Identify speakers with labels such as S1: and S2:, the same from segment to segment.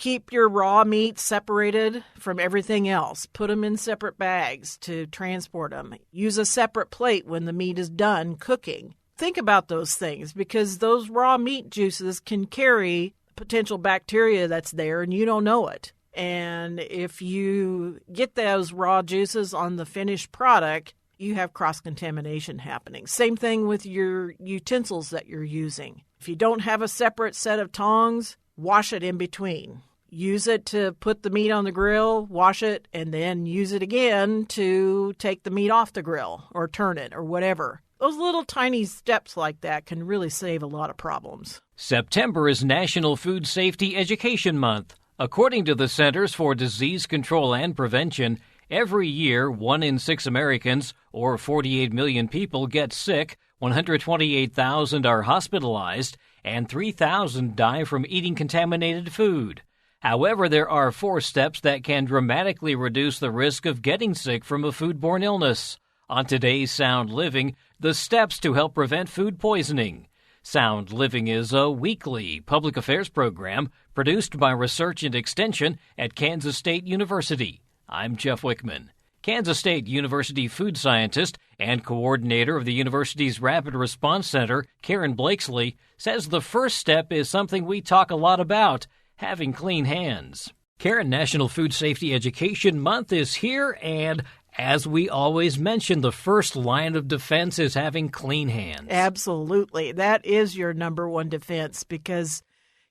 S1: Keep your raw meat separated from everything else. Put them in separate bags to transport them. Use a separate plate when the meat is done cooking. Think about those things because those raw meat juices can carry potential bacteria that's there and you don't know it. And if you get those raw juices on the finished product, you have cross-contamination happening. Same thing with your utensils that you're using. If you don't have a separate set of tongs, wash it in between. Use it to put the meat on the grill, wash it, and then use it again to take the meat off the grill or turn it or whatever. Those little tiny steps like that can really save a lot of problems.
S2: September is National Food Safety Education Month. According to the Centers for Disease Control and Prevention, every year 1 in 6 Americans, or 48 million people, get sick, 128,000 are hospitalized, and 3,000 die from eating contaminated food. However, there are 4 steps that can dramatically reduce the risk of getting sick from a foodborne illness. On today's Sound Living, the steps to help prevent food poisoning. Sound Living is a weekly public affairs program produced by Research and Extension at Kansas State University. I'm Jeff Wichman. Kansas State University food scientist and coordinator of the university's Rapid Response Center, Karen Blakeslee, says the first step is something we talk a lot about, having clean hands. Karen, National Food Safety Education Month is here, and as we always mention, the first line of defense is having clean hands.
S1: Absolutely. That is your number one defense because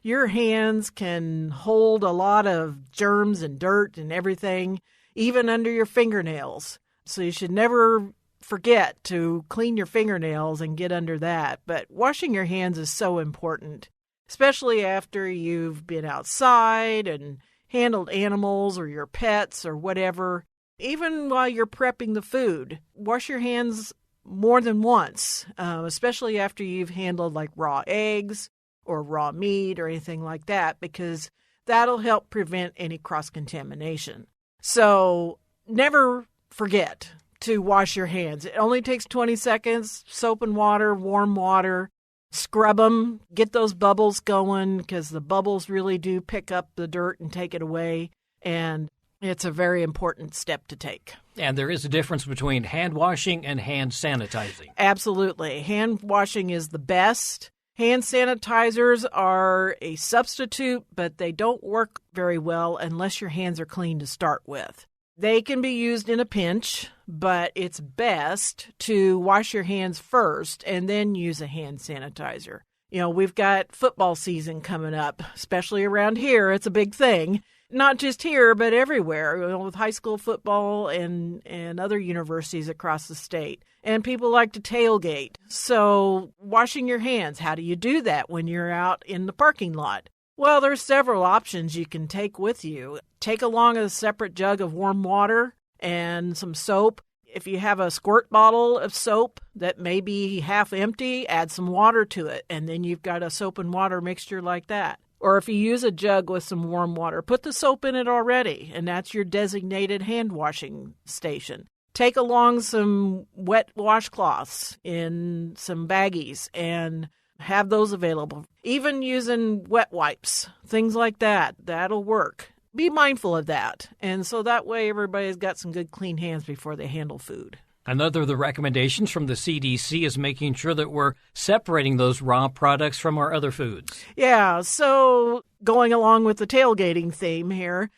S1: your hands can hold a lot of germs and dirt and everything, even under your fingernails. So you should never forget to clean your fingernails and get under that. But washing your hands is so important, especially after you've been outside and handled animals or your pets or whatever. Even while you're prepping the food, wash your hands more than once, especially after you've handled like raw eggs or raw meat or anything like that, because that'll help prevent any cross-contamination. So never forget to wash your hands. It only takes 20 seconds, soap and water, warm water. Scrub them, get those bubbles going because the bubbles really do pick up the dirt and take it away. And it's a very important step to take.
S2: And there is a difference between hand washing and hand sanitizing.
S1: Absolutely. Hand washing is the best. Hand sanitizers are a substitute, but they don't work very well unless your hands are clean to start with. They can be used in a pinch, but it's best to wash your hands first and then use a hand sanitizer. You know, we've got football season coming up, especially around here. It's a big thing. Not just here, but everywhere, with high school football and other universities across the state. And people like to tailgate. So washing your hands, how do you do that when you're out in the parking lot? Well, there's several options you can take with you. Take along a separate jug of warm water and some soap. If you have a squirt bottle of soap that may be half empty, add some water to it, and then you've got a soap and water mixture like that. Or if you use a jug with some warm water, put the soap in it already, and that's your designated hand washing station. Take along some wet washcloths in some baggies and have those available. Even using wet wipes, things like that, that'll work. Be mindful of that. And so that way everybody's got some good clean hands before they handle food.
S2: Another of the recommendations from the CDC is making sure that we're separating those raw products from our other foods.
S1: Yeah, so going along with the tailgating theme here,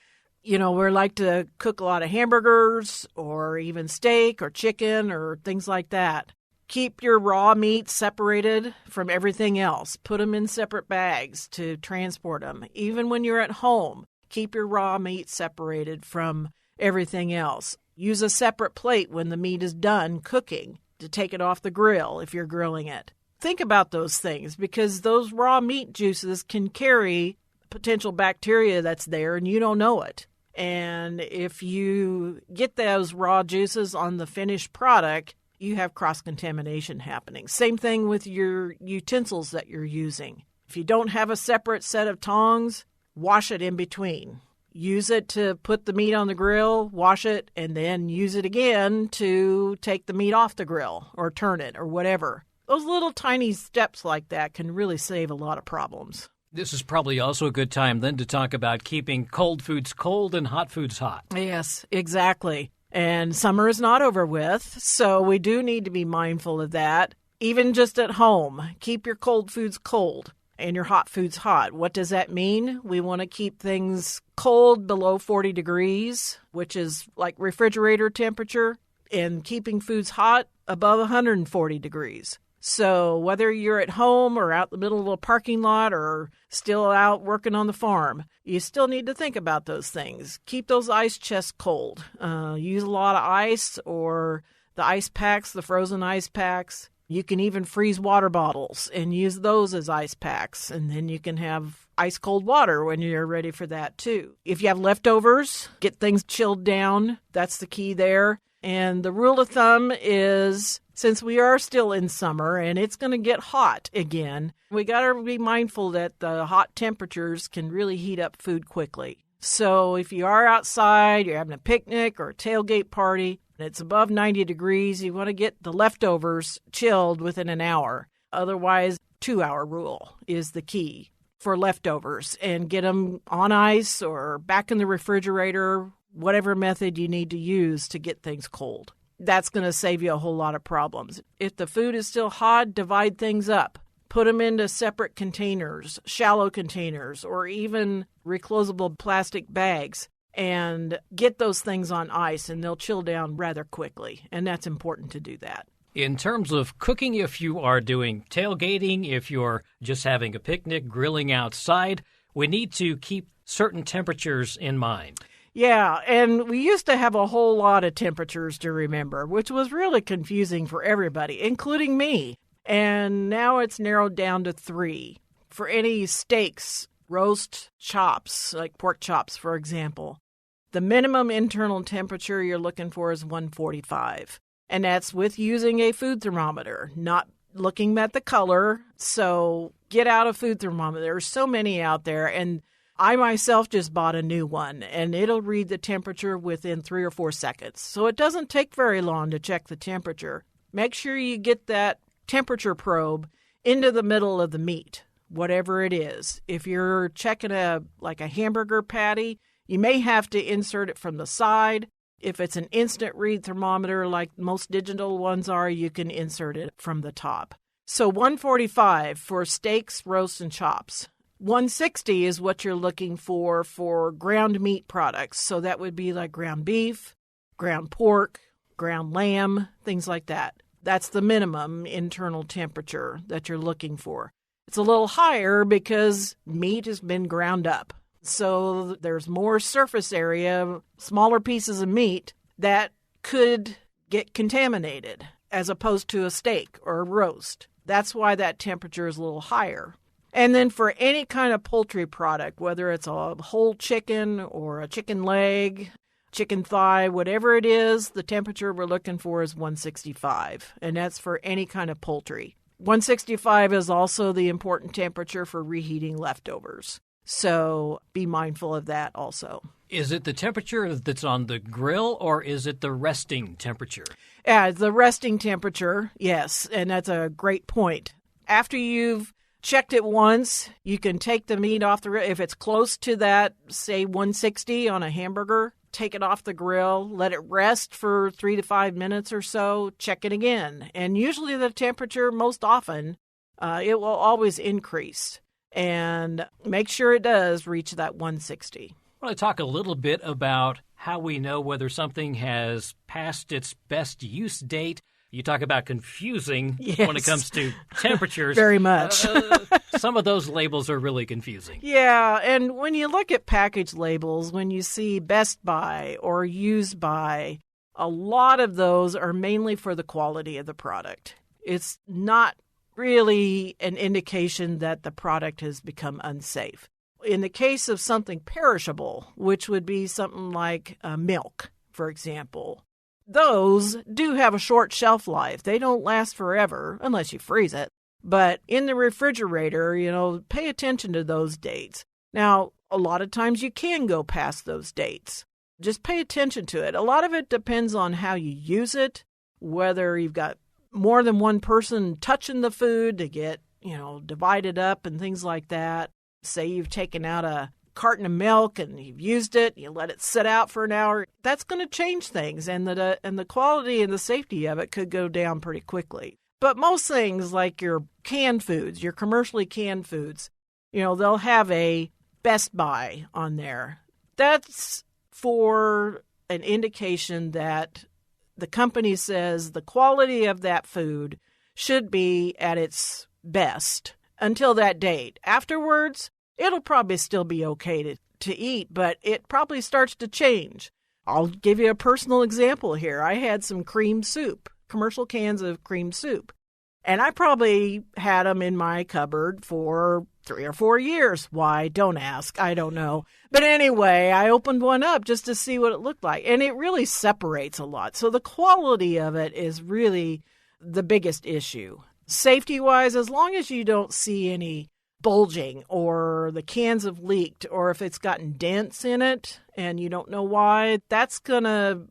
S1: you know, we like to cook a lot of hamburgers or even steak or chicken or things like that. Keep your raw meat separated from everything else. Put them in separate bags to transport them. Even when you're at home, keep your raw meat separated from everything else. Use a separate plate when the meat is done cooking to take it off the grill if you're grilling it. Think about those things because those raw meat juices can carry potential bacteria that's there and you don't know it. And if you get those raw juices on the finished product, you have cross-contamination happening. Same thing with your utensils that you're using. If you don't have a separate set of tongs, wash it in between. Use it to put the meat on the grill, wash it, and then use it again to take the meat off the grill or turn it or whatever. Those little tiny steps like that can really save a lot of problems.
S2: This is probably also a good time then to talk about keeping cold foods cold and hot foods hot.
S1: Yes, exactly. And summer is not over with, so we do need to be mindful of that. Even just at home, keep your cold foods cold and your hot foods hot. What does that mean? We want to keep things cold below 40 degrees, which is like refrigerator temperature, and keeping foods hot above 140 degrees. So whether you're at home or out in the middle of a parking lot or still out working on the farm, you still need to think about those things. Keep those ice chests cold. Use a lot of ice or the ice packs, the frozen ice packs. You can even freeze water bottles and use those as ice packs. And then you can have ice cold water when you're ready for that too. If you have leftovers, get things chilled down. That's the key there. And the rule of thumb is, since we are still in summer and it's going to get hot again, we got to be mindful that the hot temperatures can really heat up food quickly. So if you are outside, you're having a picnic or a tailgate party, and it's above 90 degrees, you want to get the leftovers chilled within an hour. Otherwise, 2-hour rule is the key for leftovers, and get them on ice or back in the refrigerator, whatever method you need to use to get things cold. That's going to save you a whole lot of problems. If the food is still hot, divide things up. Put them into separate containers, shallow containers, or even reclosable plastic bags, and get those things on ice, and they'll chill down rather quickly. And that's important to do that.
S2: In terms of cooking, if you are doing tailgating, if you're just having a picnic, grilling outside, we need to keep certain temperatures in mind.
S1: Yeah, and we used to have a whole lot of temperatures to remember, which was really confusing for everybody, including me. And now it's narrowed down to 3. For any steaks, roast chops, like pork chops, for example, the minimum internal temperature you're looking for is 145. And that's with using a food thermometer, not looking at the color. So get out a food thermometer. There's so many out there. And I myself just bought a new one, and it'll read the temperature within 3 or 4 seconds. So it doesn't take very long to check the temperature. Make sure you get that temperature probe into the middle of the meat, whatever it is. If you're checking a hamburger patty, you may have to insert it from the side. If it's an instant read thermometer like most digital ones are, you can insert it from the top. So 145 for steaks, roasts, and chops. 160 is what you're looking for ground meat products. So that would be like ground beef, ground pork, ground lamb, things like that. That's the minimum internal temperature that you're looking for. It's a little higher because meat has been ground up. So there's more surface area, smaller pieces of meat that could get contaminated as opposed to a steak or a roast. That's why that temperature is a little higher. And then for any kind of poultry product, whether it's a whole chicken or a chicken leg, chicken thigh, whatever it is, the temperature we're looking for is 165. And that's for any kind of poultry. 165 is also the important temperature for reheating leftovers. So be mindful of that also.
S2: Is it the temperature that's on the grill, or is it the resting temperature?
S1: Yeah, the resting temperature, yes. And that's a great point. After you've checked it once, you can take the meat off the grill. If it's close to that, say 160 on a hamburger, take it off the grill, let it rest for 3 to 5 minutes or so, check it again. And usually the temperature, most often, it will always increase. And make sure it does reach that 160.
S2: I want to talk a little bit about how we know whether something has passed its best use date. You talk about confusing when it comes to temperatures.
S1: Very much.
S2: Some of those labels are really confusing.
S1: Yeah, and when you look at package labels, when you see best by or used by, a lot of those are mainly for the quality of the product. It's not really an indication that the product has become unsafe. In the case of something perishable, which would be something like milk, for example, those do have a short shelf life. They don't last forever unless you freeze it. But in the refrigerator, pay attention to those dates. Now, a lot of times you can go past those dates. Just pay attention to it. A lot of it depends on how you use it, whether you've got more than one person touching the food to get, divided up and things like that. Say you've taken out a carton of milk and you've used it, you let it sit out for an hour, that's going to change things, and the quality and the safety of it could go down pretty quickly. But most things like your canned foods, your commercially canned foods, they'll have a best buy on there. That's for an indication that the company says the quality of that food should be at its best until that date. Afterwards, it'll probably still be okay to eat, but it probably starts to change. I'll give you a personal example here. I had some cream soup, commercial cans of cream soup, and I probably had them in my cupboard for 3 or 4 years. Why? Don't ask. I don't know. But anyway, I opened one up just to see what it looked like, and it really separates a lot. So the quality of it is really the biggest issue. Safety-wise, as long as you don't see any bulging or the cans have leaked or if it's gotten dents in it and you don't know why, that's going to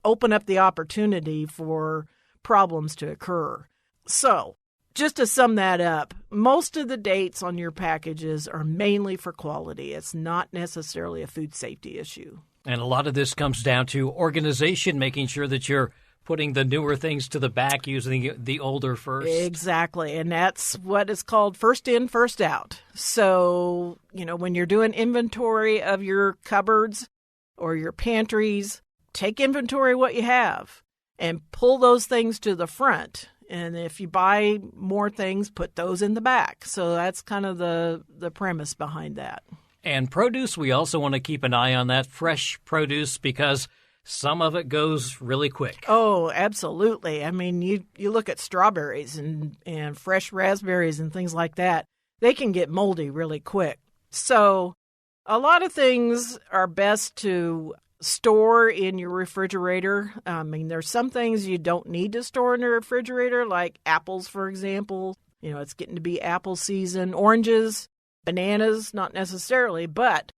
S1: open up the opportunity for problems to occur. So, just to sum that up, most of the dates on your packages are mainly for quality. It's not necessarily a food safety issue.
S2: And a lot of this comes down to organization, making sure that you're putting the newer things to the back, using the older first.
S1: Exactly. And that's what is called first in, first out. So, when you're doing inventory of your cupboards or your pantries, take inventory of what you have and pull those things to the front. And if you buy more things, put those in the back. So that's kind of the premise behind that.
S2: And produce, we also want to keep an eye on that fresh produce because some of it goes really quick.
S1: Oh, absolutely. I mean, you look at strawberries and fresh raspberries and things like that. They can get moldy really quick. So a lot of things are best to store in your refrigerator. I mean, there's some things you don't need to store in the refrigerator, like apples, for example. It's getting to be apple season. Oranges, bananas, not necessarily, but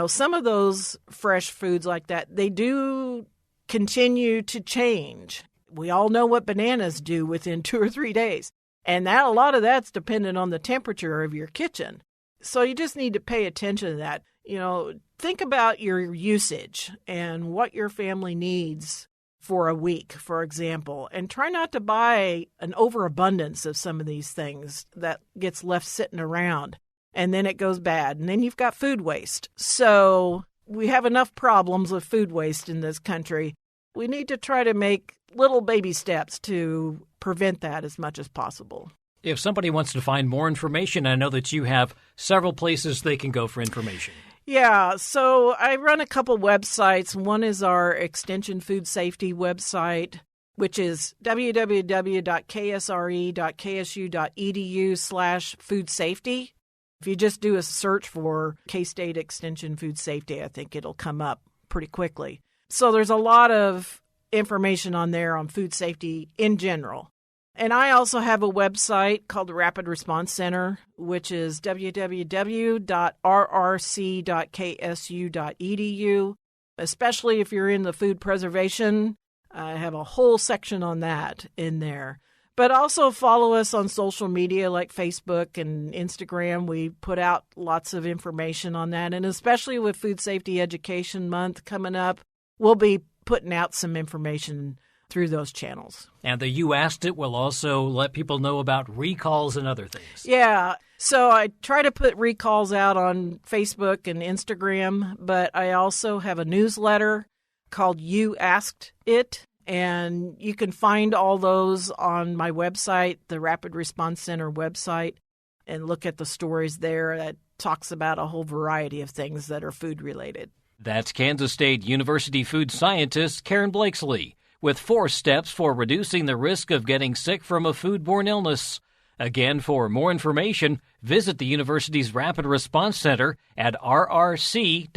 S1: some of those fresh foods like that, they do continue to change. We all know what bananas do within 2 or 3 days. And a lot of that's dependent on the temperature of your kitchen. So you just need to pay attention to that. Think about your usage and what your family needs for a week, for example, and try not to buy an overabundance of some of these things that gets left sitting around. And then it goes bad, and then you've got food waste. So we have enough problems with food waste in this country. We need to try to make little baby steps to prevent that as much as possible.
S2: If somebody wants to find more information, I know that you have several places they can go for information.
S1: Yeah, so I run a couple websites. One is our Extension Food Safety website, which is www.ksre.ksu.edu/food safety. If you just do a search for K-State Extension Food Safety, I think it'll come up pretty quickly. So there's a lot of information on there on food safety in general. And I also have a website called the Rapid Response Center, which is www.rrc.ksu.edu. Especially if you're in the food preservation, I have a whole section on that in there. But also follow us on social media like Facebook and Instagram. We put out lots of information on that. And especially with Food Safety Education Month coming up, we'll be putting out some information through those channels.
S2: And the You Asked It will also let people know about recalls and other things.
S1: Yeah. So I try to put recalls out on Facebook and Instagram, but I also have a newsletter called You Asked It. And you can find all those on my website, the Rapid Response Center website, and look at the stories there that talks about a whole variety of things that are food related.
S2: That's Kansas State University food scientist Karen Blakeslee with 4 steps for reducing the risk of getting sick from a foodborne illness. Again, for more information, visit the university's Rapid Response Center at rrc.ksu.edu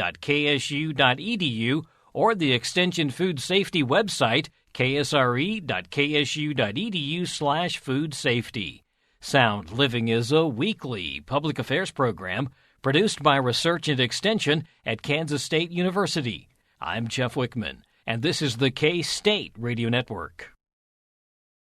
S2: or the Extension Food Safety website, ksre.ksu.edu/food safety. Sound Living is a weekly public affairs program produced by Research and Extension at Kansas State University. I'm Jeff Wichman, and this is the K-State Radio Network.